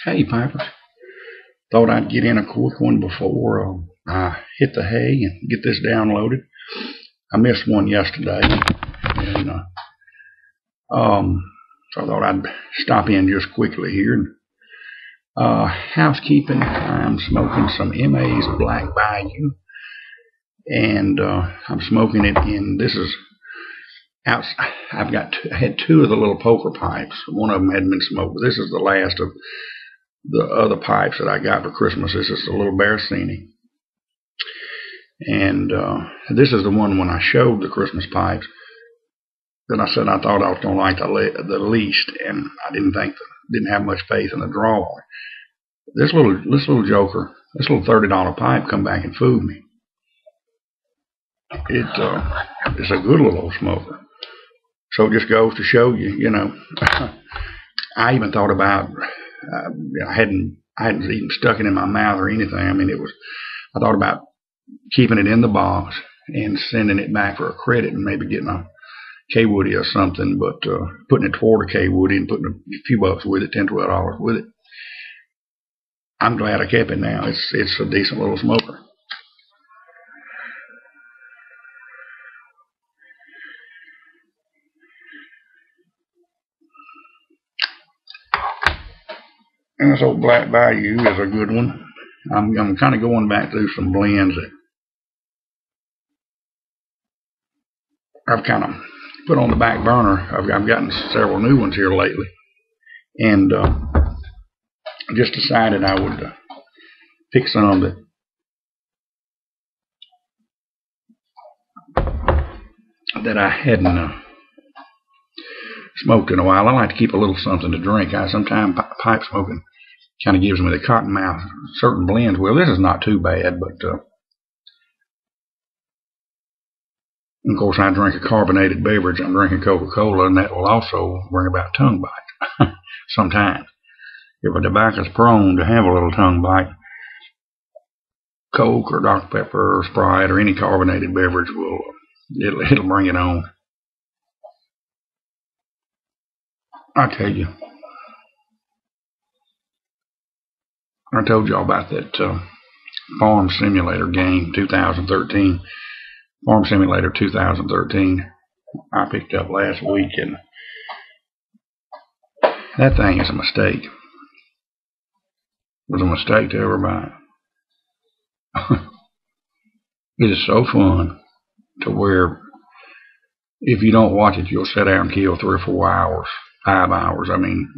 Hey, Piper. Thought I'd get in a quick one before I hit the hay and get this downloaded. I missed one yesterday, and so I thought I'd stop in just quickly here. Housekeeping. I'm smoking some MA's Black Bayou, and I'm smoking it in. This is out. I had two of the little poker pipes. One of them hadn't been smoked, but this is the last of the other pipes that I got for Christmas. This is a little Baracini. And this is the one when I showed the Christmas pipes that I said I thought I was going to like the least, and I didn't have much faith in the draw. This little joker, this little $30 pipe come back and fooled me. It's a good little old smoker. So it just goes to show you, I even thought about, I hadn't even stuck it in my mouth or anything. I mean, I thought about keeping it in the box and sending it back for a credit and maybe getting a K-Woody or something, but putting it toward a K-Woody and putting a few bucks with it, $10, $12 with it. I'm glad I kept it now. It's a decent little smoker. And this old Black Bayou is a good one. I'm kind of going back through some blends that I've kind of put on the back burner. I've gotten several new ones here lately, and just decided I would pick some that I hadn't smoked in a while. I like to keep a little something to drink. Sometimes pipe smoking kind of gives me the cotton mouth. Certain blends will. This is not too bad, but of course I drink a carbonated beverage. I'm drinking Coca-Cola, and that will also bring about tongue bite sometimes. If a tobacco's prone to have a little tongue bite, Coke or Dr. Pepper or Sprite or any carbonated beverage it'll bring it on. I tell you, I told y'all about that Farm Simulator game 2013. Farm Simulator 2013 I picked up last week, and that thing is a mistake. It was a mistake to ever buy it. It is so fun to where if you don't watch it, you'll sit down and kill 3 or 4 hours, 5 hours. I mean,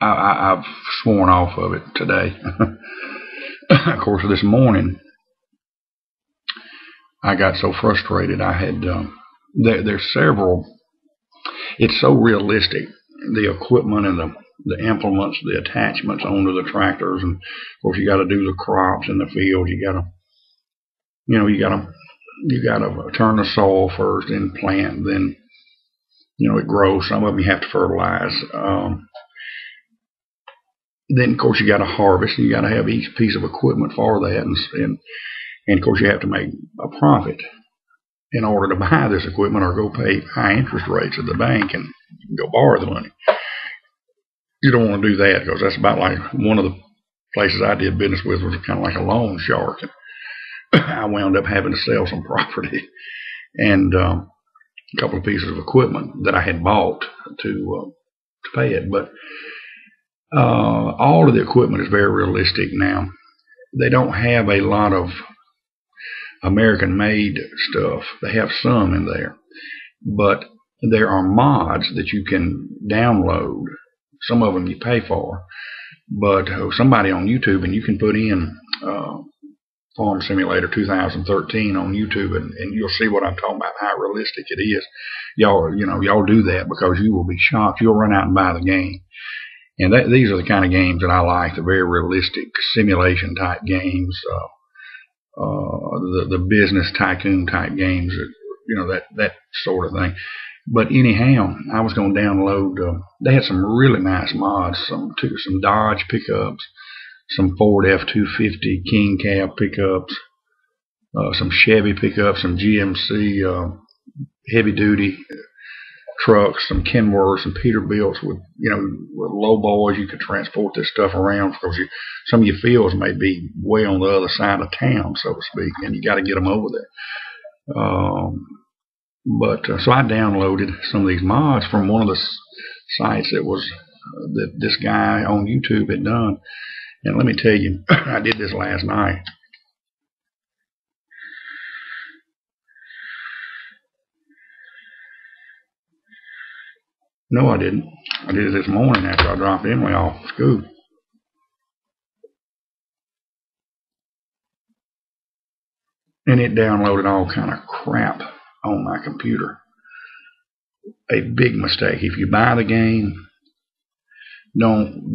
I've sworn off of it today. Of course, this morning I got so frustrated. I had there's several. It's so realistic, the equipment and the implements, the attachments onto the tractors, and of course you got to do the crops in the field. You got to turn the soil first, then plant, then it grows. Some of them you have to fertilize. Then of course you got to harvest. You got to have each piece of equipment for that, and of course you have to make a profit in order to buy this equipment or go pay high interest rates at the bank and go borrow the money. You don't want to do that, because that's about like one of the places I did business with was kind of like a loan shark. And I wound up having to sell some property and a couple of pieces of equipment that I had bought to pay it. But all of the equipment is very realistic now. They don't have a lot of American-made stuff. They have some in there, but there are mods that you can download. Some of them you pay for, but somebody on YouTube, and you can put in Farm Simulator 2013 on YouTube, and you'll see what I'm talking about, how realistic it is. Y'all do that, because you will be shocked. You'll run out and buy the game. And these are the kind of games that I like, the very realistic simulation type games, the business tycoon type games, that sort of thing. But anyhow, I was going to download. They had some really nice mods, some Dodge pickups, some Ford F-250 King Cab pickups, some Chevy pickups, some GMC heavy duty trucks, some Kenworths and Peterbilts with, with low boys. You could transport this stuff around because some of your fields may be way on the other side of town, so to speak, and you got to get them over there. So I downloaded some of these mods from one of the sites that this guy on YouTube had done. And let me tell you, I did this last night. No, I didn't. I did it this morning after I dropped Emily off school. And it downloaded all kind of crap on my computer. A big mistake. If you buy the game, don't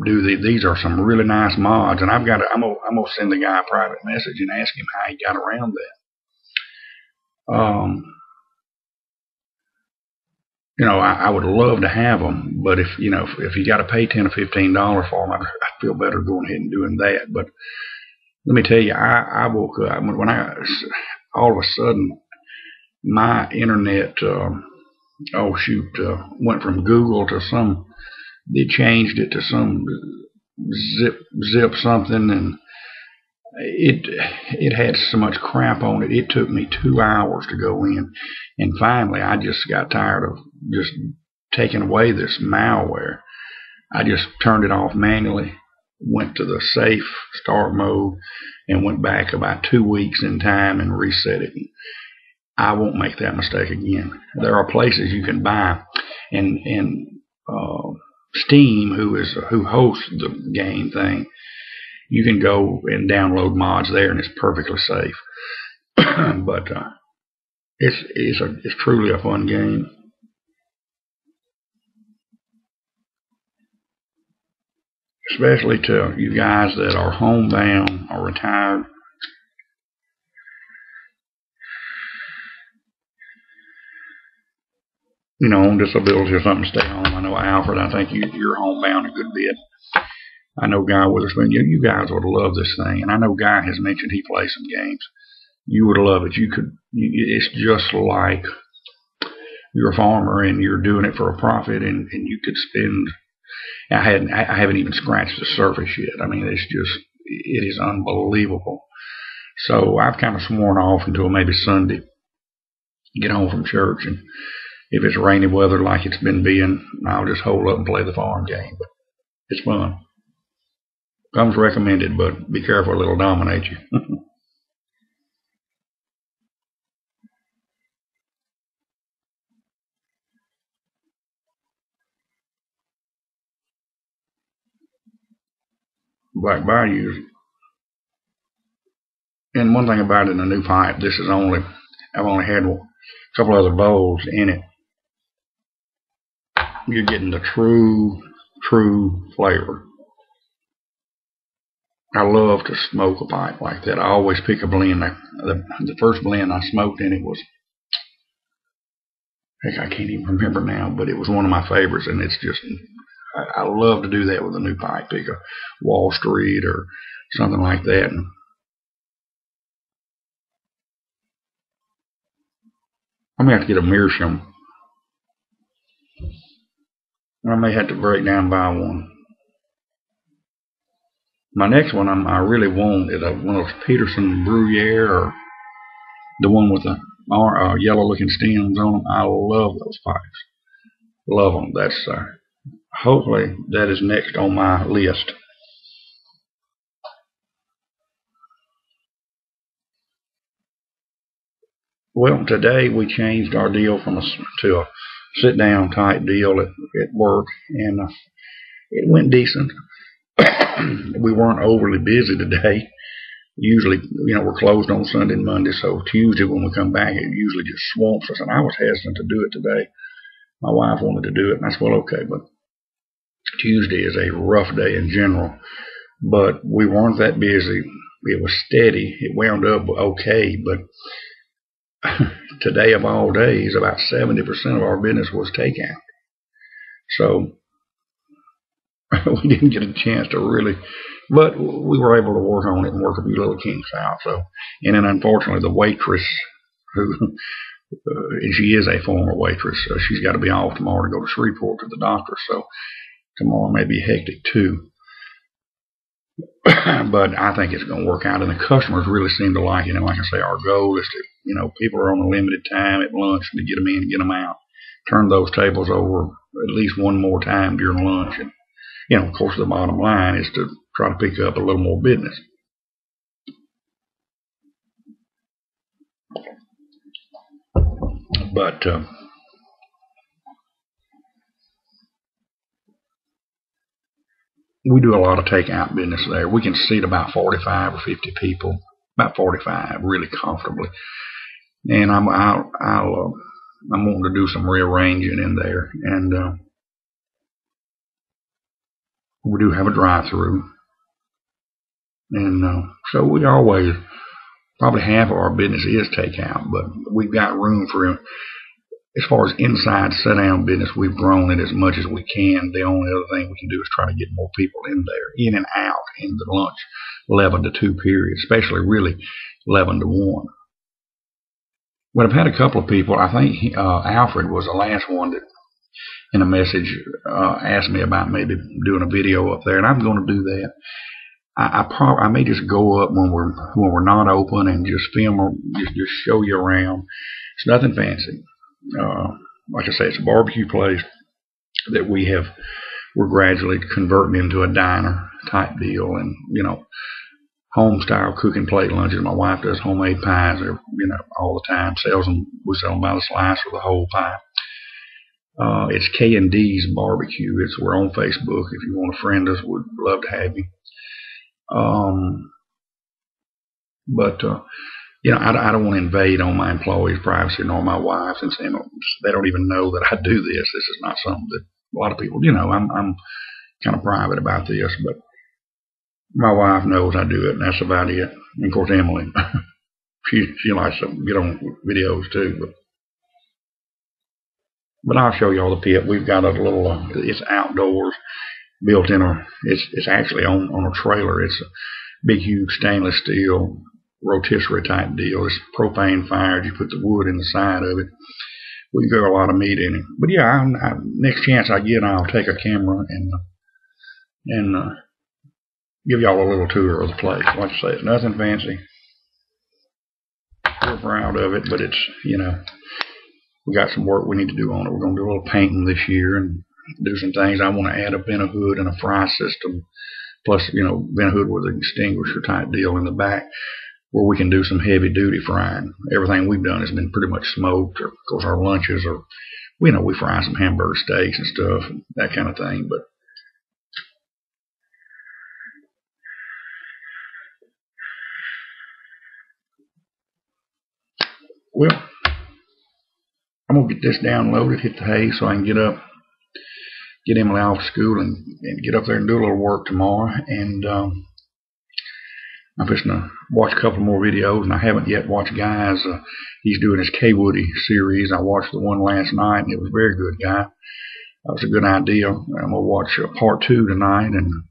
do these are some really nice mods. And I'm gonna send the guy a private message and ask him how he got around that. I would love to have them, but if you got to pay $10 or $15 for them, I'd feel better going ahead and doing that. But let me tell you, I woke up when all of a sudden my internet, went from Google to they changed it to some zip something, and it had so much crap on it. It took me 2 hours to go in, and finally I just got tired of just taking away this malware. I just turned it off manually, went to the safe start mode, and went back about 2 weeks in time and reset it. I won't make that mistake again. There are places you can buy, and Steam, who hosts the game thing, you can go and download mods there, and it's perfectly safe. But it's truly a fun game. Especially to you guys that are homebound or retired. On disability or something, stay home. I know Alfred, I think you're homebound a good bit. I know Guy Witherspoon, you guys would love this thing. And I know Guy has mentioned he plays some games. You would love it. It's just like you're a farmer and you're doing it for a profit, and you could spend. I haven't even scratched the surface yet. I mean, it is unbelievable. So I've kind of sworn off until maybe Sunday. Get home from church, and if it's rainy weather like it's been being, I'll just hold up and play the farm game. But it's fun. Comes recommended, but be careful, it'll dominate you. Black Bayou. And one thing about it in the new pipe, I've only had a couple other bowls in it. You're getting the true flavor. I love to smoke a pipe like that. I always pick a blend. The first blend I smoked in it was, heck, I can't even remember now, but it was one of my favorites, and it's just, I love to do that with a new pipe. Pick a Wall Street or something like that. And I'm going to have to get a meerschaum. I may have to break down and buy one. My next one I really want is one of those Peterson Gruyere, or the one with the yellow looking stems on them. I love those pipes. Love them. That's hopefully that is next on my list. Well, today we changed our deal to a sit-down type deal at work, and it went decent. We weren't overly busy today. Usually, we're closed on Sunday and Monday, so Tuesday when we come back, it usually just swamps us, and I was hesitant to do it today. My wife wanted to do it, and I said, well, okay, but Tuesday is a rough day in general, but we weren't that busy. It was steady. It wound up okay, but today of all days, about 70% of our business was takeout. So we didn't get a chance to really, but we were able to work on it and work a few little kinks out. So, and then unfortunately, the waitress who And she is a former waitress. She's got to be off tomorrow to go to Shreveport to the doctor, so tomorrow may be hectic too. But I think it's going to work out, and the customers really seem to like it. And like I say, our goal is to, people are on a limited time at lunch, and to get them in and get them out. Turn those tables over at least one more time during lunch. And, of course, the bottom line is to try to pick up a little more business. But we do a lot of takeout business there. We can seat about 45 or 50 people, about 45, really comfortably. And I'm wanting to do some rearranging in there, and we do have a drive-through, and so we always, probably half of our business is takeout, but we've got room for, as far as inside sit-down business, we've grown it as much as we can. The only other thing we can do is try to get more people in there, in and out in the lunch 11 to 2 period, especially really 11 to 1. But I've had a couple of people, I think Alfred was the last one that in a message asked me about maybe doing a video up there, and I'm going to do that. I may just go up when we're not open and just film or just show you around. It's nothing fancy. Like I say, it's a barbecue place that we're gradually converting into a diner type deal, and home style cooking plate lunches. My wife does homemade pies, all the time. Sells them. We sell them by the slice or the whole pie. It's K&D's Barbecue. We're on Facebook. If you want to friend us, we'd love to have you. But I don't want to invade on my employees' privacy nor my wife's, and saying they don't even know that I do this. This is not something that a lot of people, I'm kind of private about this, but my wife knows I do it, and that's about it. And of course, Emily, she likes to get on videos too, but I'll show you all the pit. We've got a little, it's outdoors, built in it's actually on a trailer. It's a big, huge stainless steel rotisserie type deal. It's propane fired. You put the wood in the side of it. We can grow a lot of meat in it. But yeah, next chance I get, I'll take a camera and give y'all a little tour of the place. Like I say, it's nothing fancy. We're proud of it, but it's, we got some work we need to do on it. We're going to do a little painting this year and do some things. I want to add a vent hood and a fry system, plus, vent hood with an extinguisher type deal in the back, where we can do some heavy duty frying. Everything we've done has been pretty much smoked. Of course, our lunches are, we fry some hamburger steaks and stuff, and that kind of thing. But well, I'm gonna get this downloaded, hit the hay, so I can get Emily off school and get up there and do a little work tomorrow. And I'm just going to watch a couple more videos, and I haven't yet watched Guy's. He's doing his K. Woody series. I watched the one last night, and it was very good, Guy. That was a good idea. I'm going to watch part 2 tonight, and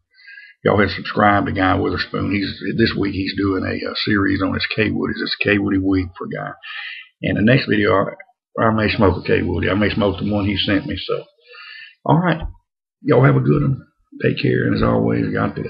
y'all have subscribed to Guy Witherspoon. This week he's doing a series on his K. Woodies. It's K. Woody week for Guy. And the next video, I may smoke a K. Woody. I may smoke the one he sent me. So, all right. Y'all have a good one. Take care, and as always, God bless.